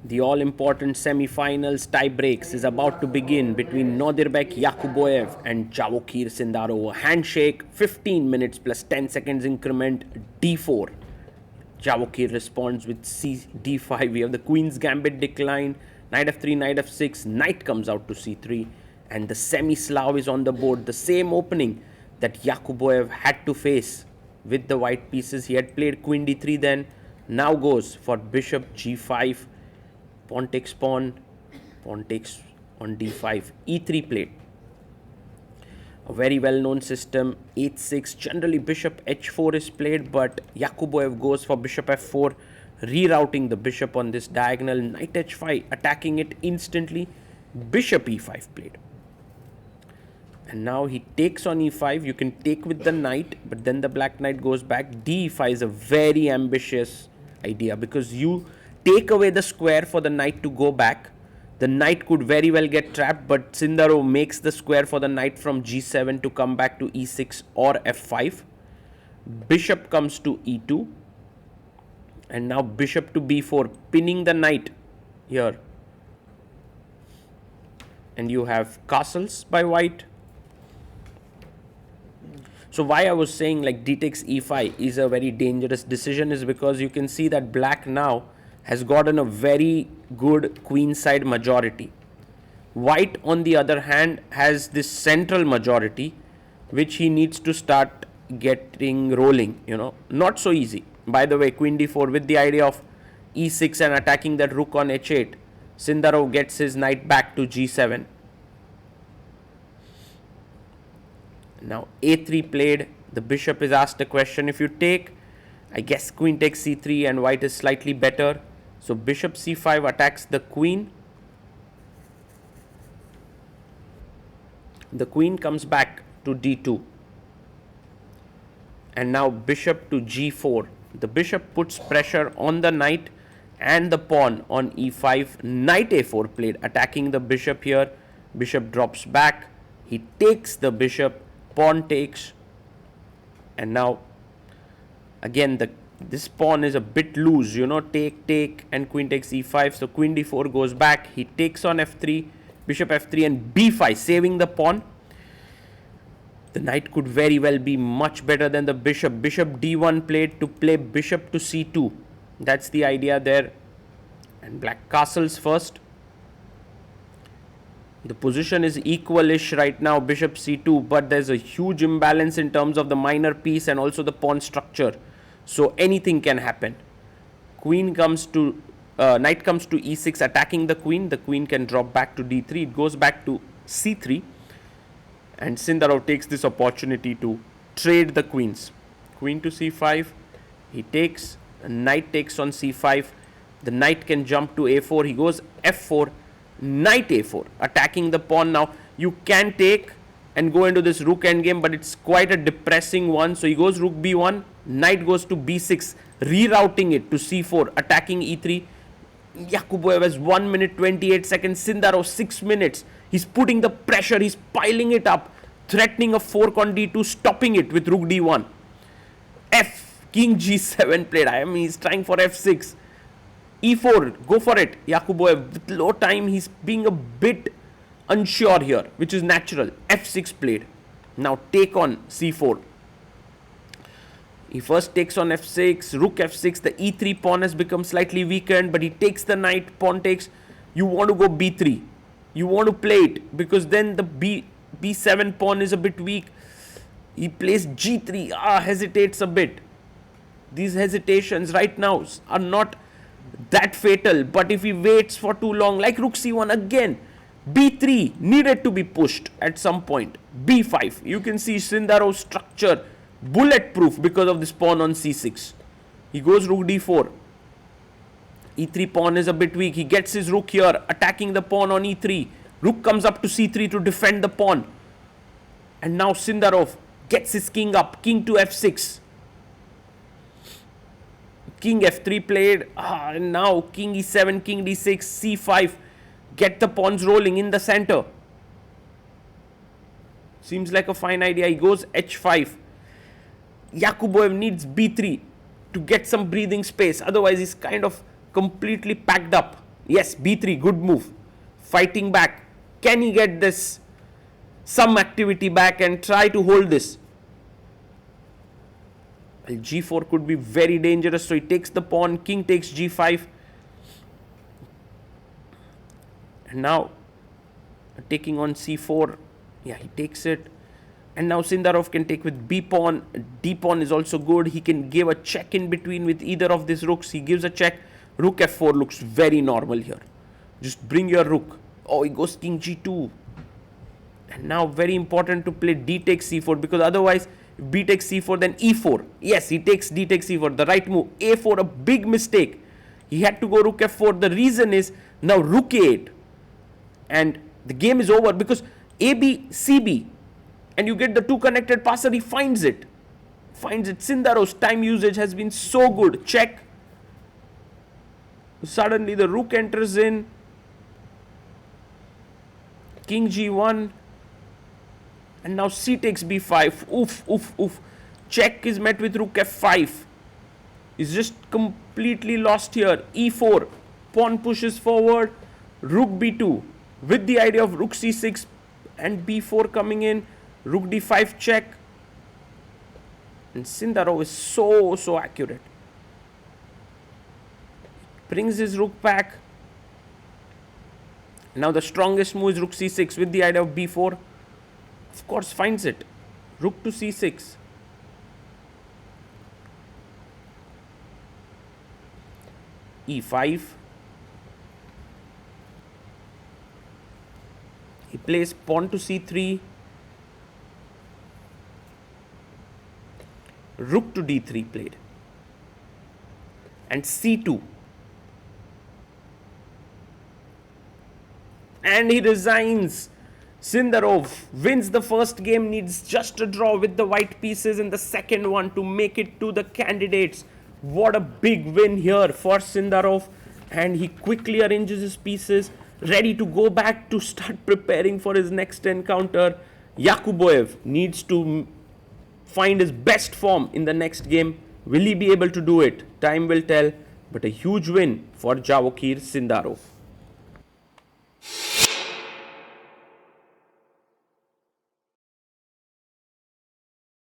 The all-important semi-finals tie-breaks is about to begin between Nodirbek Yakubboev and Javokhir Sindarov. Handshake, 15 minutes plus 10 seconds increment, d4. Javokhir responds with d5. We have the queen's gambit decline, knight f3, knight f6, knight comes out to c3, and the semi-Slav is on the board. The same opening that Yakubboev had to face with the white pieces. He had played queen d3 then, now goes for bishop g5. Pawn takes pawn takes on d5, e3 played. A very well-known system, h6. Generally, bishop h4 is played, but Yakubboev goes for bishop f4, rerouting the bishop on this diagonal. Knight h5, attacking it instantly. Bishop e5 played. And now he takes on e5. You can take with the knight, but then the black knight goes back. d5 is a very ambitious idea because you take away the square for the knight to go back. The knight could very well get trapped, but Sindarov makes the square for the knight from g7 to come back to e6 or f5. Bishop comes to e2. And now bishop to b4, pinning the knight here. And you have castles by white. So why I was saying like d takes e5 is a very dangerous decision is because you can see that black now has gotten a very good queen side majority. White, on the other hand, has this central majority, which he needs to start getting rolling, Not so easy. By the way, queen d4 with the idea of e6 and attacking that rook on h8. Sindarov gets his knight back to g7. Now a3 played. The bishop is asked a question. If you take, I guess queen takes c3 and white is slightly better. So bishop c5 attacks the queen. The queen comes back to d2. And now bishop to g4. The bishop puts pressure on the knight and the pawn on e5. Knight a4 played, attacking the bishop here. Bishop drops back. He takes the bishop. Pawn takes. And now again this pawn is a bit loose, take, and queen takes e5. So queen d4 goes back. He takes on f3, bishop f3 and b5, saving the pawn. The knight could very well be much better than the bishop. Bishop d1 played to play bishop to c2. That's the idea there. And black castles first. The position is equalish right now, bishop c2, but there's a huge imbalance in terms of the minor piece and also the pawn structure. So anything can happen. Knight comes to e6, attacking the queen. The queen can drop back to d3. It goes back to c3. And Sindarov takes this opportunity to trade the queens. Queen to c5. He takes. Knight takes on c5. The knight can jump to a4. He goes f4. Knight a4, attacking the pawn. Now you can take and go into this rook endgame, but it's quite a depressing one. So he goes rook b1, knight goes to b6, rerouting it to c4, attacking e3. Yakubboev has 1 minute 28 seconds, Sindarov 6 minutes. He's putting the pressure, he's piling it up, threatening a fork on d2, stopping it with rook d1. King g7 played. He's trying for f6. e4, go for it. Yakubboev with low time, he's being a bit unsure here, which is natural. f6 played. Now take on c4. He first takes on f6, rook f6. The e3 pawn has become slightly weakened, but he takes the knight, pawn takes. You want to go b3. You want to play it because then the b7 pawn is a bit weak. He plays g3, hesitates a bit. These hesitations right now are not that fatal, but if he waits for too long, like rook c1 again, b3 needed to be pushed at some point. b5, you can see Sindarov's structure bulletproof because of this pawn on c6. He goes rook d4. e3 pawn is a bit weak. He gets his rook here, attacking the pawn on e3. Rook comes up to c3 to defend the pawn. And now Sindarov gets his king up, king to f6. King f3 played, and now king e7, king d6, c5. Get the pawns rolling in the center. Seems like a fine idea. He goes h5. Yakubboev needs b3 to get some breathing space. Otherwise, he's kind of completely packed up. Yes, b3, good move. Fighting back. Can he get this some activity back and try to hold this? Well, g4 could be very dangerous, so he takes the pawn, king takes g5. And now taking on c4. Yeah, he takes it. And now Sindarov can take with b pawn. D pawn is also good. He can give a check in between with either of these rooks. He gives a check. Rook f4 looks very normal here. Just bring your rook. Oh, he goes king g2. And now very important to play d takes c4, because otherwise if b takes c4 then e4. Yes, he takes d takes c4, the right move. a4, a big mistake. He had to go rook f4. The reason is now rook a8. And the game is over because AB, CB, and you get the two connected passer. He finds it. Sindarov's time usage has been so good. Check. Suddenly the rook enters in. King g1. And now c takes b5. Oof, oof, oof. Check is met with rook f5. He's just completely lost here. e4. Pawn pushes forward. Rook b2. With the idea of rook c6 and b4 coming in. Rook d5 check. And Sindarov is so accurate. Brings his rook back. Now the strongest move is rook c6 with the idea of b4. Of course, finds it. Rook to c6. e5. He plays pawn to c3. Rook to d3 played. And c2. And he resigns. Sindarov wins the first game, needs just a draw with the white pieces in the second one to make it to the candidates. What a big win here for Sindarov. And he quickly arranges his pieces, ready to go back to start preparing for his next encounter. Yakubboev needs to find his best form in the next game. Will he be able to do it? Time will tell. But a huge win for Javokhir Sindarov.